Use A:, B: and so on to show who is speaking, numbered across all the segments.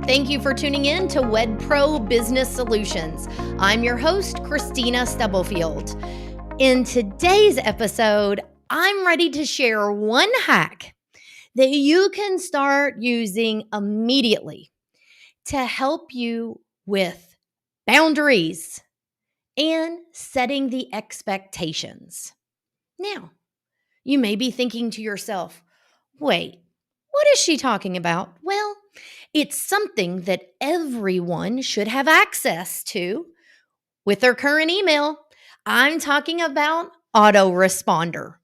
A: Thank you for tuning in to WedPro Business Solutions. I'm your host, Kristina Stubblefield. In today's episode, I'm ready to share one hack that you can start using immediately to help you with boundaries and setting the expectations. Now, you may be thinking to yourself, wait, what is she talking about? Well, it's something that everyone should have access to with their current email. I'm talking about Autoresponder.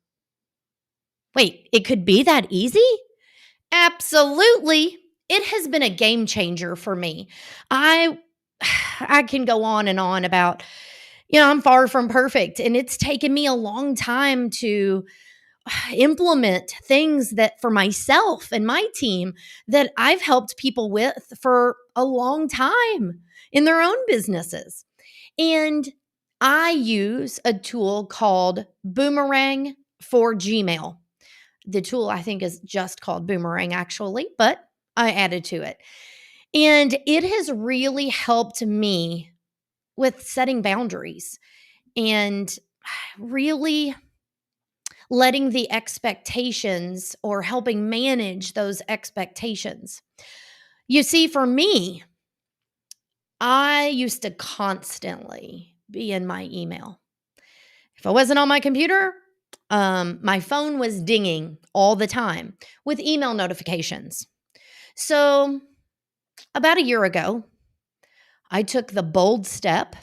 A: Wait, it could be that easy? Absolutely. It has been a game changer for me. I can go on and on about, I'm far from perfect, and it's taken me a long time to implement things that for myself and my team that I've helped people with for a long time in their own businesses. And I use a tool called Boomerang for Gmail. The tool I think is just called Boomerang actually, but I added to it. And it has really helped me with setting boundaries and really letting the expectations or helping manage those expectations. You see, for me, I used to constantly be in my email. If I wasn't on my computer, my phone was dinging all the time with email notifications. So, about a year ago, I took the bold step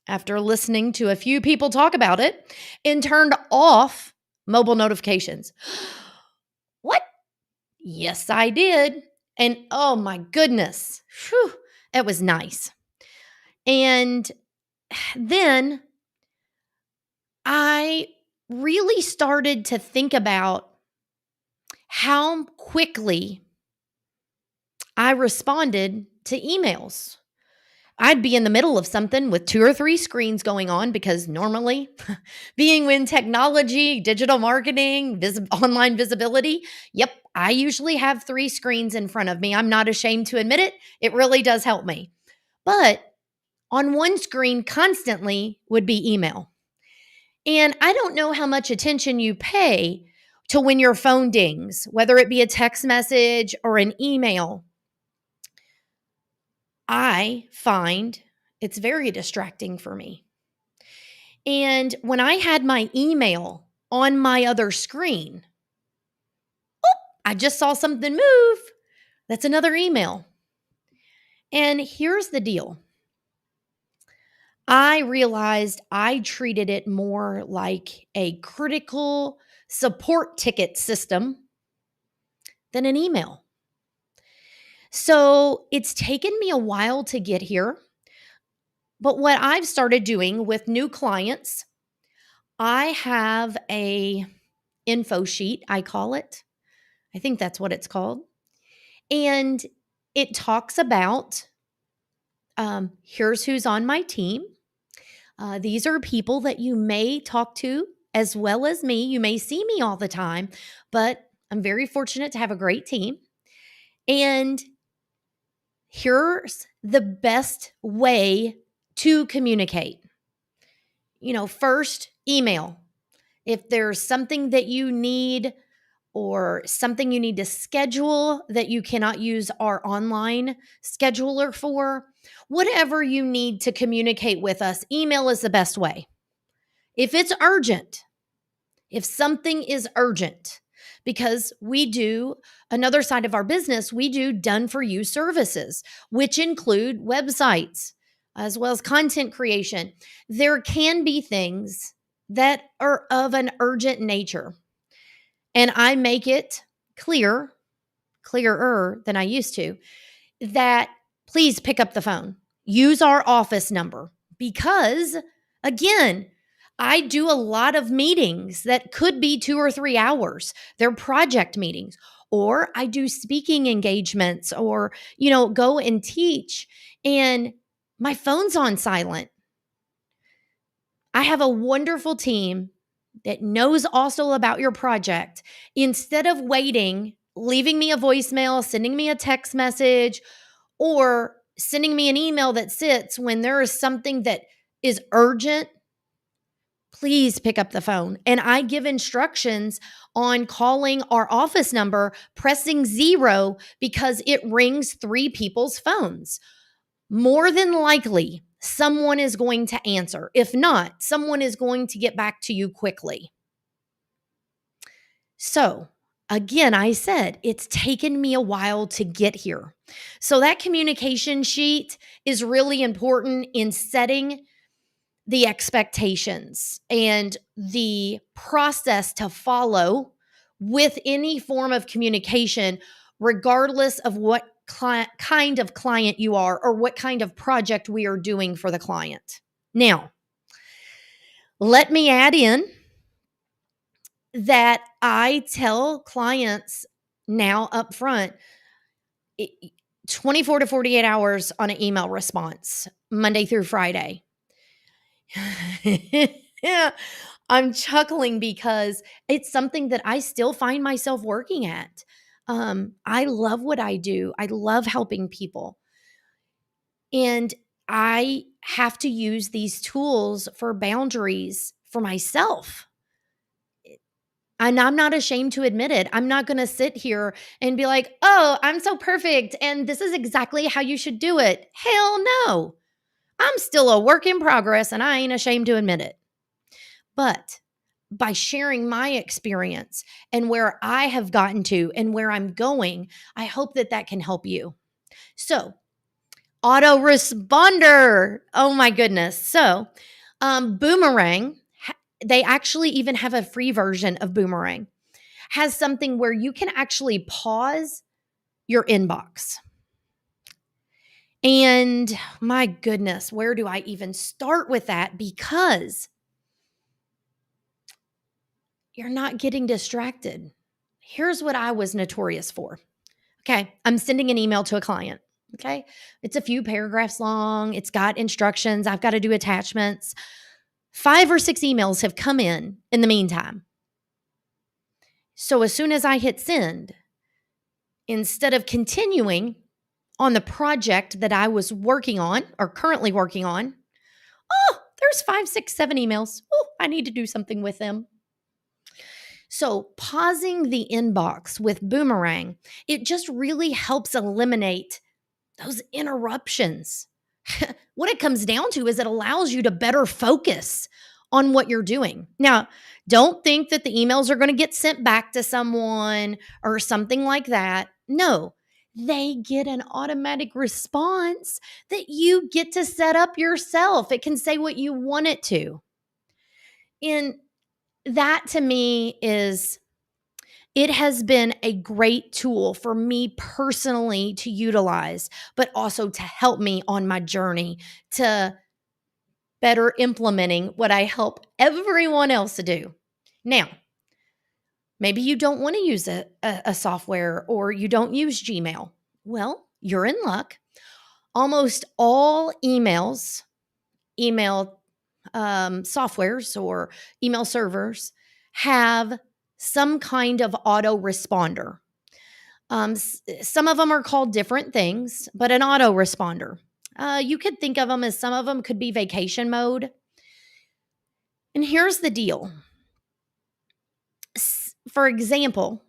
A: after listening to a few people talk about it and turned off mobile notifications. What? Yes, I did. And oh my goodness, it was nice. And then I really started to think about how quickly I responded to emails. I'd be in the middle of something with 2 or 3 screens going on because normally, being in technology, digital marketing, online visibility, I usually have 3 screens in front of me. I'm not ashamed to admit it. It really does help me. But on one screen constantly would be email. And I don't know how much attention you pay to when your phone dings, whether it be a text message or an email. I find it's very distracting for me. And when I had my email on my other screen, I just saw something move. That's another email. And here's the deal. I realized I treated it more like a critical support ticket system than an email. So it's taken me a while to get here. But what I've started doing with new clients, I have a info sheet, I call it. I think that's what it's called. And it talks about here's who's on my team. These are people that you may talk to as well as me. You may see me all the time, but I'm very fortunate to have a great team. And here's the best way to communicate. First, email. If there's something that you need or something you need to schedule that you cannot use our online scheduler for, whatever you need to communicate with us, email is the best way. If it's urgent, if something is urgent, because we do another side of our business, we do done for you services, which include websites as well as content creation. There can be things that are of an urgent nature. And I make it clearer than I used to, that please pick up the phone. Use our office number because, again, I do a lot of meetings that could be 2 or 3 hours. They're project meetings, or I do speaking engagements or, go and teach, and my phone's on silent. I have a wonderful team that knows also about your project. Instead of waiting, leaving me a voicemail, sending me a text message, or sending me an email that sits when there is something that is urgent, please pick up the phone. And I give instructions on calling our office number, pressing 0 because it rings 3 people's phones. More than likely, someone is going to answer. If not, someone is going to get back to you quickly. So, again, I said it's taken me a while to get here. So, that communication sheet is really important in setting the expectations and the process to follow with any form of communication, regardless of what kind of client you are or what kind of project we are doing for the client. Now, let me add in that I tell clients now up front 24 to 48 hours on an email response, Monday through Friday. Yeah, I'm chuckling because it's something that I still find myself working at. I love what I do. I love helping people. And I have to use these tools for boundaries for myself. And I'm not ashamed to admit it. I'm not going to sit here and be like, oh, I'm so perfect. And this is exactly how you should do it. Hell no. I'm still a work in progress and I ain't ashamed to admit it. But by sharing my experience and where I have gotten to and where I'm going, I hope that that can help you. So, Autoresponder. Oh my goodness. So, Boomerang, they actually even have a free version of Boomerang, has something where you can actually pause your inbox. And my goodness, where do I even start with that? Because you're not getting distracted. Here's what I was notorious for. Okay, I'm sending an email to a client. Okay, it's a few paragraphs long. It's got instructions. I've got to do attachments. 5 or 6 emails have come in the meantime. So as soon as I hit send, instead of continuing on the project that I was working on or currently working on, oh, there's 5, 6, 7 emails. Oh, I need to do something with them. So pausing the inbox with Boomerang, it just really helps eliminate those interruptions. What it comes down to is it allows you to better focus on what you're doing. Now, don't think that the emails are going to get sent back to someone or something like that. No, they get an automatic response that you get to set up yourself. It can say what you want it to. And that to me it has been a great tool for me personally to utilize, but also to help me on my journey to better implementing what I help everyone else to do. Now, maybe you don't want to use a software or you don't use Gmail. Well, you're in luck. Almost all email softwares or email servers have some kind of autoresponder. Some of them are called different things, but an autoresponder. You could think of them as some of them could be vacation mode. And here's the deal. For example,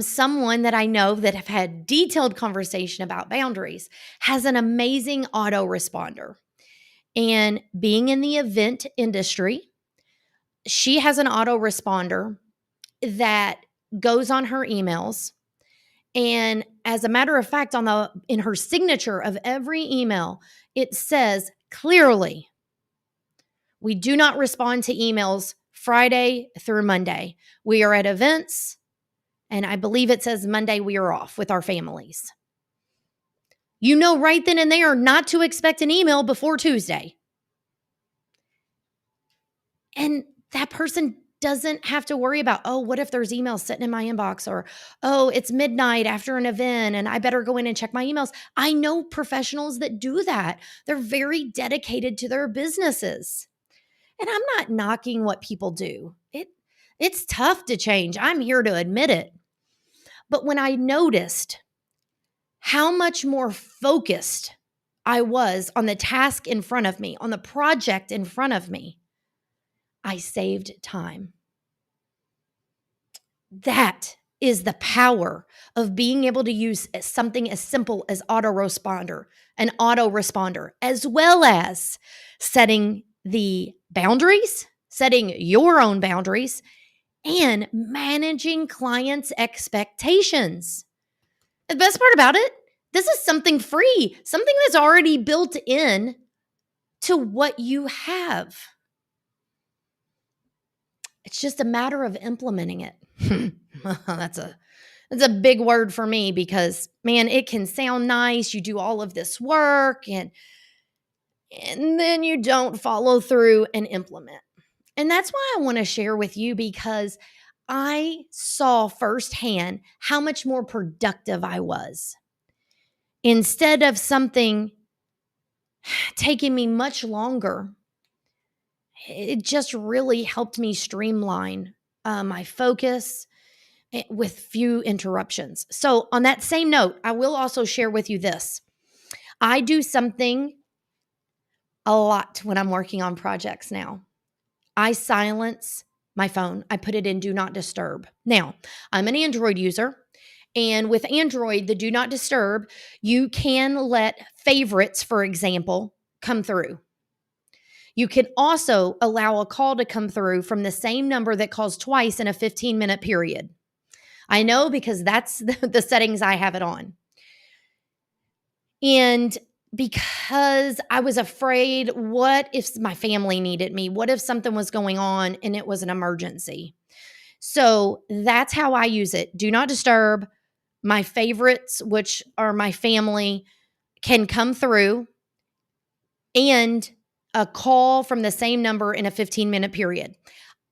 A: someone that I know that have had detailed conversation about boundaries has an amazing autoresponder. And being in the event industry, she has an autoresponder that goes on her emails. And as a matter of fact, in her signature of every email, it says clearly, we do not respond to emails Friday through Monday. We are at events, and I believe it says Monday we are off with our families. You know right then and there not to expect an email before Tuesday. And that person doesn't have to worry about, oh, what if there's emails sitting in my inbox? Or, oh, it's midnight after an event and I better go in and check my emails. I know professionals that do that. They're very dedicated to their businesses. And I'm not knocking what people do. It's tough to change. I'm here to admit it. But when I noticed how much more focused I was on the task in front of me, on the project in front of me. I saved time. That is the power of being able to use something as simple as an autoresponder, as well as setting the boundaries, setting your own boundaries, and managing clients' expectations. The best part about it, this is something free, something that's already built in to what you have. It's just a matter of implementing it. That's a big word for me because, man, it can sound nice. You do all of this work and then you don't follow through and implement. And that's why I want to share with you, because I saw firsthand how much more productive I was. Instead of something taking me much longer, it just really helped me streamline my focus with few interruptions. So, on that same note, I will also share with you this. I do something a lot when I'm working on projects now. I silence my phone. I put it in do not disturb. Now, I'm an Android user, and with Android, the do not disturb, you can let favorites, for example, come through. You can also allow a call to come through from the same number that calls twice in a 15-minute period. I know because that's the settings I have it on. And because I was afraid, what if my family needed me? What if something was going on and it was an emergency? So that's how I use it. Do not disturb. My favorites, which are my family, can come through, and a call from the same number in a 15-minute period.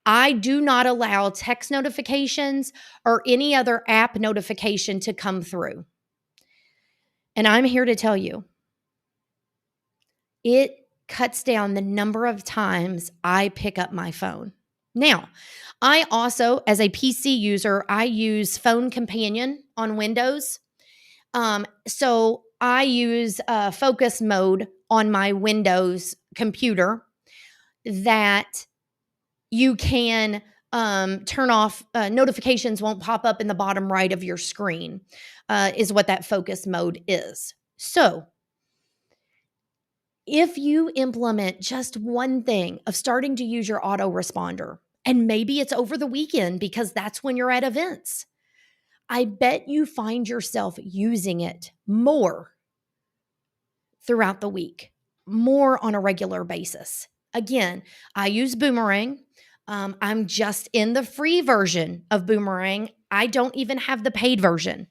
A: I do not allow text notifications or any other app notification to come through. And I'm here to tell you, it cuts down the number of times I pick up my phone. Now, I also, as a PC user, I use Phone Companion on Windows. So I use focus mode on my Windows computer that you can turn off. Notifications won't pop up in the bottom right of your screen, is what that focus mode is. So if you implement just one thing of starting to use your autoresponder, and maybe it's over the weekend because that's when you're at events, I bet you find yourself using it more throughout the week, more on a regular basis. Again, I use Boomerang. I'm just in the free version of Boomerang. I don't even have the paid version.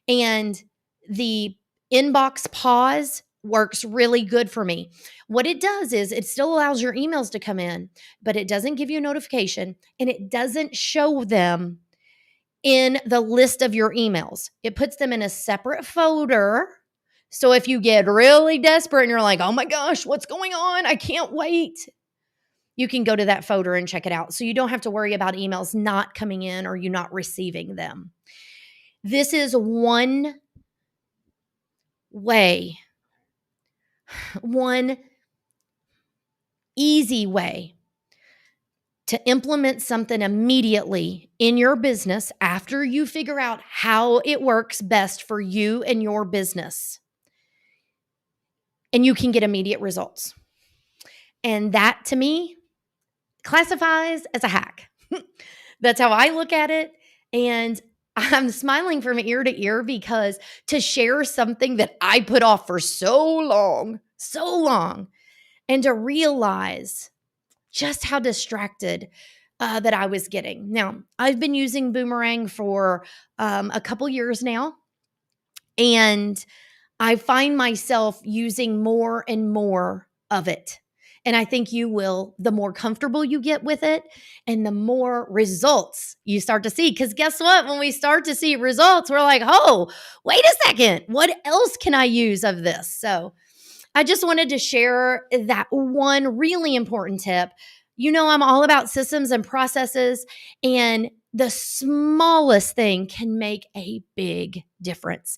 A: And the inbox pause works really good for me. What it does is it still allows your emails to come in, but it doesn't give you a notification and it doesn't show them in the list of your emails. It puts them in a separate folder. So if you get really desperate and you're like, oh my gosh, what's going on? I can't wait. You can go to that folder and check it out. So you don't have to worry about emails not coming in or you not receiving them. This is one way, one easy way to implement something immediately in your business after you figure out how it works best for you and your business. And you can get immediate results. And that, to me, classifies as a hack. That's how I look at it. And I'm smiling from ear to ear because to share something that I put off for so long, and to realize just how distracted that I was getting. Now, I've been using Boomerang for a couple years now, and I find myself using more and more of it. And I think you will, the more comfortable you get with it and the more results you start to see. Because guess what? When we start to see results, we're like, oh, wait a second. What else can I use of this? So I just wanted to share that one really important tip. You know, I'm all about systems and processes, and the smallest thing can make a big difference.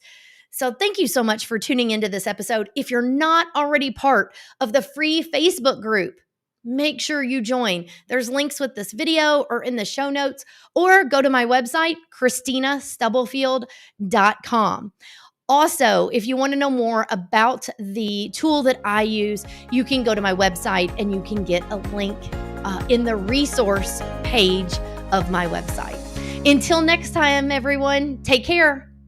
A: So thank you so much for tuning into this episode. If you're not already part of the free Facebook group, make sure you join. There's links with this video or in the show notes, or go to my website, KristinaStubblefield.com. Also, if you want to know more about the tool that I use, you can go to my website and you can get a link in the resource page of my website. Until next time, everyone, take care.